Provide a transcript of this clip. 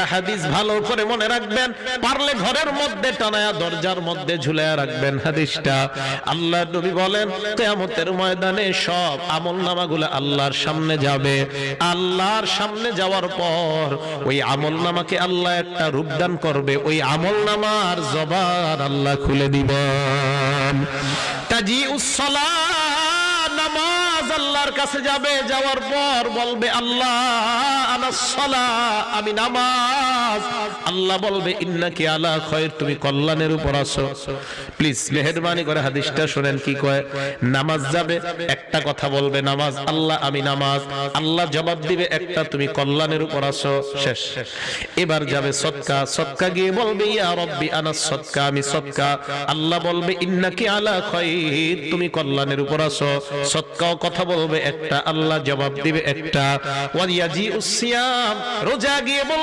একটা হাদিস ভালো করে মনে রাখবেন, পারলে ঘরের মধ্যে টানায়া দরজার মধ্যে ঝুলায়া রাখবেন হাদিসটা। আল্লাহর নবী বলেন কিয়ামতের ময়দানে সব আমলনামাগুলো আল্লাহর সামনে যাবে। আল্লাহর সামনে যাওয়ার পর ওই আমলনামাকে আল্লাহ একটা রূপদান করবে, ওই আমলনামার জবান আল্লাহ খুলে দিবেন। তাজিউস সালাহ, নামাজ আল্লাহর কাছে যাবে, যাওয়ার পর বলবে আল্লাহ আনাস সালাহ, আমি নামাজ। আল্লাহ বলবে ইন্নাকি আলা খায়র, তুমি কল্যাণের উপর আছো। প্লিজ মেহেরবানি করে হাদিসটা শুনেন কি কয়। নামাজ যাবে, একটা কথা বলবে নামাজ, আল্লাহ আমি নামাজ। আল্লাহ জবাব দিবে একটা, তুমি কল্যাণের উপর আছো। শেষ। এবার যাবে সদকা, সদকা গিয়ে বলবে ইয়া রব্বি আনাস সদকা, আমি সদকা। আল্লাহ বলবে ইন্নাকি আলা খায়র, তুমি কল্যাণের উপর আছো। সদকাও কথা বলবে একটা, আল্লাহ জবাব দিবে একটা। ওয়া ইয়াজিউস সিয়াম, রোজা গিয়ে বলবে